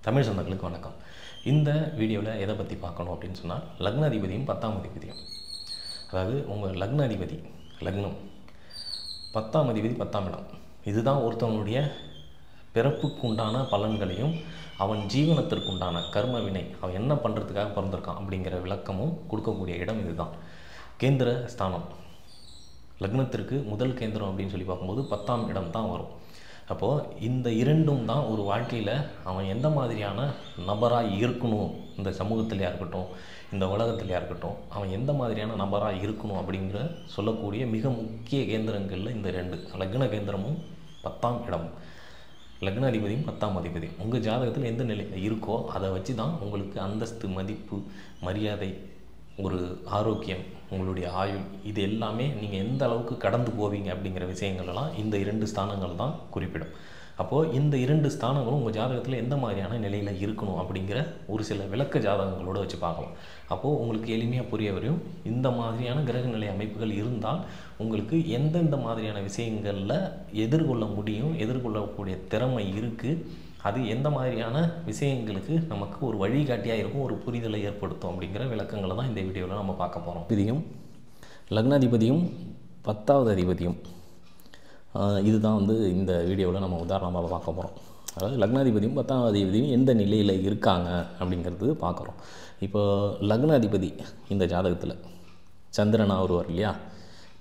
தமிழ் சொந்தங்களுக்கு வணக்கம். இந்த வீடியோவில் எதை பற்றி பார்க்கணும் அப்படின்னு சொன்னால், லக்னாதிபதியும் 10ஆம் அதிபதியும். அதாவது உங்கள் லக்னாதிபதி லக்னம், 10ஆம் அதிபதி 10ஆம் இடம். இதுதான் ஒருத்தவனுடைய பிறப்புக்குண்டான பலன்களையும் அவன் ஜீவனத்திற்குண்டான கர்ம வினை, அவன் என்ன பண்ணுறதுக்காக பிறந்திருக்கான் அப்படிங்கிற விளக்கமும் கொடுக்கக்கூடிய இடம் இதுதான். கேந்திர ஸ்தானம், லக்னத்திற்கு முதல் கேந்திரம் அப்படின்னு சொல்லி பார்க்கும்போது 10ஆம் இடம் தான் வரும். அப்போது இந்த இரண்டும் தான் ஒரு வாழ்க்கையில் அவன் எந்த மாதிரியான நபராக இருக்கணும், இந்த சமூகத்திலையா இருக்கட்டும், இந்த உலகத்திலையா இருக்கட்டும், அவன் எந்த மாதிரியான நபராக இருக்கணும் அப்படிங்கிற சொல்லக்கூடிய மிக முக்கிய கேந்திரங்களில் இந்த ரெண்டு, லக்ன கேந்திரமும் 10ஆம் இடமும். லக்னாதிபதியும் 10ஆம் அதிபதியும் உங்கள் ஜாதகத்தில் எந்த நிலையில் இருக்கோ அதை வச்சு தான் உங்களுக்கு அந்தஸ்து, மதிப்பு, மரியாதை, ஒரு ஆரோக்கியம், உங்களுடைய ஆயுள், இது எல்லாமே நீங்கள் எந்த அளவுக்கு கடந்து போவீங்க அப்படிங்கிற விஷயங்கள்லாம் இந்த 2 ஸ்தானங்கள் தான் குறிப்பிடும். அப்போது இந்த 2 ஸ்தானங்களும் உங்கள் ஜாதகத்தில் எந்த மாதிரியான நிலையில் இருக்கணும் அப்படிங்கிற ஒரு சில விளக்க ஜாதகங்களோடு வச்சு பார்க்கலாம். அப்போது உங்களுக்கு எளிமையாக புரிய வரையும் இந்த மாதிரியான கிரகநிலை அமைப்புகள் இருந்தால் உங்களுக்கு எந்தெந்த மாதிரியான விஷயங்களில் எதிர்கொள்ள முடியும், எதிர்கொள்ளக்கூடிய திறமை இருக்குது, அது எந்த மாதிரியான விஷயங்களுக்கு நமக்கு ஒரு வழிகாட்டியாக இருக்கும், ஒரு புரிதலை ஏற்படுத்தும் அப்படிங்கிற விளக்கங்களை தான் இந்த வீடியோவில் நம்ம பார்க்க போகிறோம். அதிபதியும் லக்னாதிபதியும் 10ஆவது அதிபதியும் இதுதான் இந்த வீடியோவில் நம்ம உதாரணமாக பார்க்க போகிறோம். அதாவது லக்னாதிபதியும் 10ஆம் அதிபதியும் எந்த நிலையில் இருக்காங்க அப்படிங்கிறது பார்க்குறோம். இப்போ லக்னாதிபதி இந்த ஜாதகத்தில் சந்திரனாக வருவார் இல்லையா,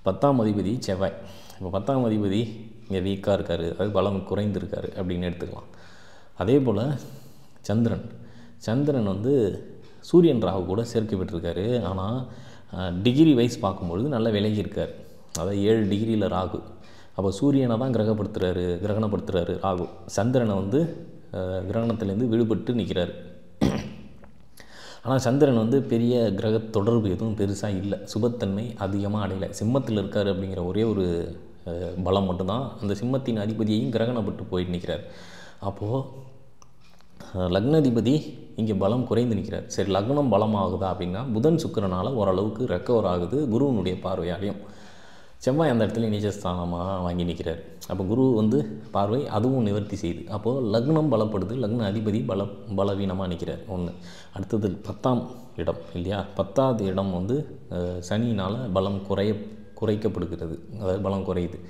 10ஆம் அதிபதி செவ்வாய். இப்போ 10ஆம் அதிபதி இங்கே வீக்காக இருக்கார், அது பலம் குறைந்திருக்காரு அப்படின்னு எடுத்துக்கலாம். அதே போல் சந்திரன் சூரியன் ராகு கூட சேர்க்கப்பட்டிருக்காரு. ஆனால் டிகிரி வைஸ் பார்க்கும்பொழுது நல்ல விலகி இருக்கார். அதாவது 7 டிகிரியில் ராகு. அப்போ சூரியனை தான் கிரகணப்படுத்துகிறாரு ராகு. சந்திரனை கிரகணத்திலேருந்து விடுபட்டு நிற்கிறார். ஆனால் சந்திரன் பெரிய கிரக தொடர்பு எதுவும் பெருசாக இல்லை, சுபத்தன்மை அதிகமாக அடையலை. சிம்மத்தில் இருக்கார் அப்படிங்கிற ஒரே ஒரு பலம் மட்டும்தான். அந்த சிம்மத்தின் அதிபதியையும் கிரகணப்பட்டு போயிட்டு நிற்கிறார். அப்போது லக்னாதிபதி இங்கே பலம் குறைந்து நிற்கிறார். சரி, லக்னம் பலமாகுதா அப்படின்னா புதன் சுக்கிரனால் ஓரளவுக்கு ரெக்கவர் ஆகுது, குருவினுடைய பார்வையாலையும். செவ்வாய் அந்த இடத்துல நீச்சஸ்தானமாக வாங்கி நிற்கிறார். அப்போ குரு பார்வை அதுவும் நிவர்த்தி செய்யுது. அப்போது லக்னம் பலப்படுது, லக்ன அதிபதி பலவீனமாக நிற்கிறார். ஒன்று. அடுத்தது 10ஆம் இடம் இல்லையா, 10ஆவது இடம் சனியினால் பலம் குறைக்கப்படுகிறது, அதாவது பலம் குறையுது.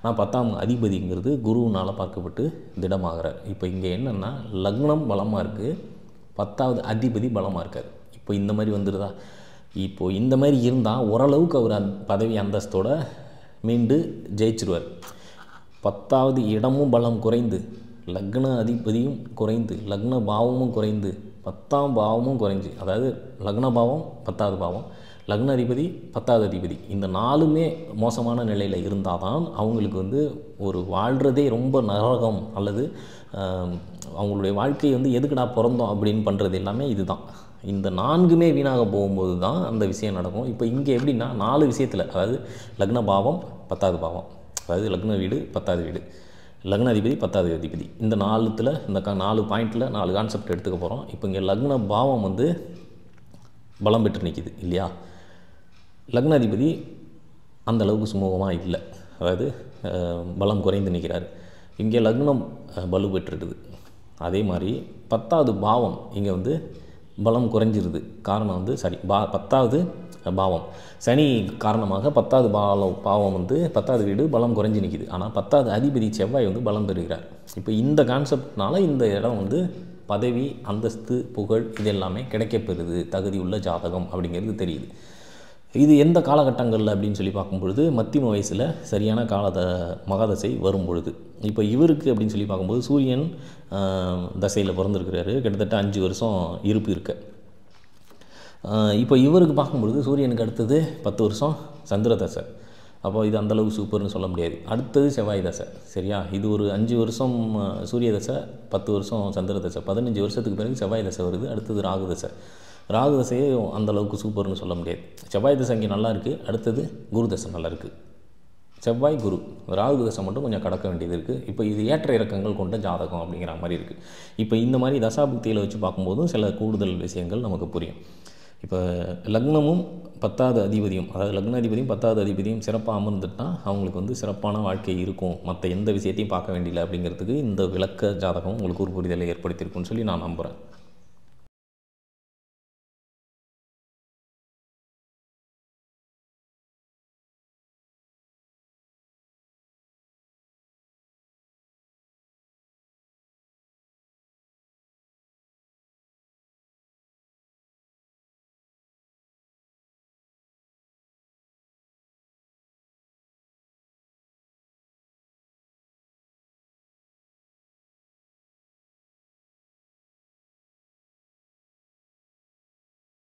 ஆனால் 10ஆம் அதிபதிங்கிறது குருவினால் பார்க்கப்பட்டு திடமாகிறார். இப்போ இங்கே என்னென்னா லக்னம் பலமாக இருக்குது, 10ஆவது அதிபதி பலமாக இருக்கார். இப்போ இந்த மாதிரி வந்துடுதா? இப்போது இந்த மாதிரி இருந்தால் ஓரளவுக்கு அவர் பதவி அந்தஸ்தோடு மீண்டு ஜெயிச்சிருவார். 10ஆவது இடமும் பலம் குறைந்து, லக்ன அதிபதியும் குறைந்து, லக்ன பாவமும் குறைந்து, 10ஆம் பாவமும் குறைஞ்சி, அதாவது லக்ன பாவம் 10ஆவது பாவம், லக்ன அதிபதி 10ஆவது அதிபதி, இந்த 4மே மோசமான நிலையில் இருந்தால் தான் அவங்களுக்கு ஒரு வாழ்கிறதே ரொம்ப நரகம், அல்லது அவங்களுடைய வாழ்க்கையை எதுக்குடா பிறந்தோம் அப்படின்னு பண்ணுறது எல்லாமே இதுதான். இந்த 4மே வீணாக போகும்போது தான் அந்த விஷயம் நடக்கும். இப்போ இங்கே எப்படின்னா 4 விஷயத்தில், அதாவது லக்ன பாவம் 10ஆவது பாவம், அதாவது லக்ன வீடு 10ஆவது வீடு, லக்ன அதிபதி 10ஆவது அதிபதி, இந்த 4த்தில் இந்த 4 பாயிண்டில் 4 கான்செப்ட் எடுத்துக்க போகிறோம். இப்போ இங்கே லக்ன பாவம் பலம் பெற்று நிற்கிது இல்லையா, லக்ன அதிபதி அந்தளவுக்கு சுமூகமாக இல்லை, அதாவது பலம் குறைந்து நிற்கிறார். இங்கே லக்னம் பலு பெற்றுடுது. அதே மாதிரி 10ஆவது பாவம் இங்கே பலம் குறைஞ்சிருது. காரணம் 10ஆவது பாவம் சனி காரணமாக 10ஆவது பாவம் 10ஆவது வீடு பலம் குறைஞ்சி நிற்கிது. ஆனால் 10ஆவது அதிபதி செவ்வாய் பலம் பெறுகிறார். இப்போ இந்த கான்செப்ட்னால இந்த இடம் பதவி, அந்தஸ்து, புகழ் இது எல்லாமே கிடைக்கப்பெறுது, தகுதி உள்ள ஜாதகம் அப்படிங்கிறது தெரியுது. இது எந்த காலகட்டங்களில் அப்படின்னு சொல்லி பார்க்கும்பொழுது மத்தியம வயசில் சரியான மகாதசை வரும் பொழுது. இப்போ இவருக்கு அப்படின்னு சொல்லி பார்க்கும்போது சூரியன் தசையில் பிறந்திருக்கிறாரு, கிட்டத்தட்ட 5 வருஷம் இருப்பு இருக்கு. இப்போ இவருக்கு பார்க்கும்பொழுது சூரியனுக்கு அடுத்தது 10 வருஷம் சந்திர தசை. அப்போ இது அந்தளவுக்கு சூப்பர்னு சொல்ல முடியாது. அடுத்தது செவ்வாய் தசை, சரியா? இது ஒரு 5 வருஷம் சூரிய தசை, 10 வருஷம் சந்திர தசை, 15 வருஷத்துக்கு பிறகு செவ்வாய் தசை வருது. அடுத்தது ராகு தசை. ராகு தசையே அந்தளவுக்கு சூப்பர்னு சொல்ல முடியாது. செவ்வாய் தசை இங்கே நல்லா இருக்குது, அடுத்தது குரு தசை நல்லா இருக்குது. செவ்வாய் குரு, ராகு தசை மட்டும் கொஞ்சம் கடக்க வேண்டியது இருக்குது. இப்போ இது ஏற்ற இறக்கங்கள் கொண்ட ஜாதகம் அப்படிங்கிற மாதிரி இருக்குது. இப்போ இந்த மாதிரி தசாபுக்தியில் வச்சு பார்க்கும்போதும் சில கூடுதல் விஷயங்கள் நமக்கு புரியும். இப்போ லக்னமும் 10வது அதிபதியும், அதாவது லக்னாதிபதியும் 10வது அதிபதியும் சிறப்பாக அமர்ந்துட்டால் அவங்களுக்கு வந்து சிறப்பான வாழ்க்கை இருக்கும், மற்ற எந்த விஷயத்தையும் பார்க்க வேண்டியதில்லை அப்படிங்கிறதுக்கு இந்த விளக்க ஜாதகம் உங்களுக்கு ஒரு புரிதலை ஏற்படுத்தியிருக்குன்னு சொல்லி நான் நம்புகிறேன்.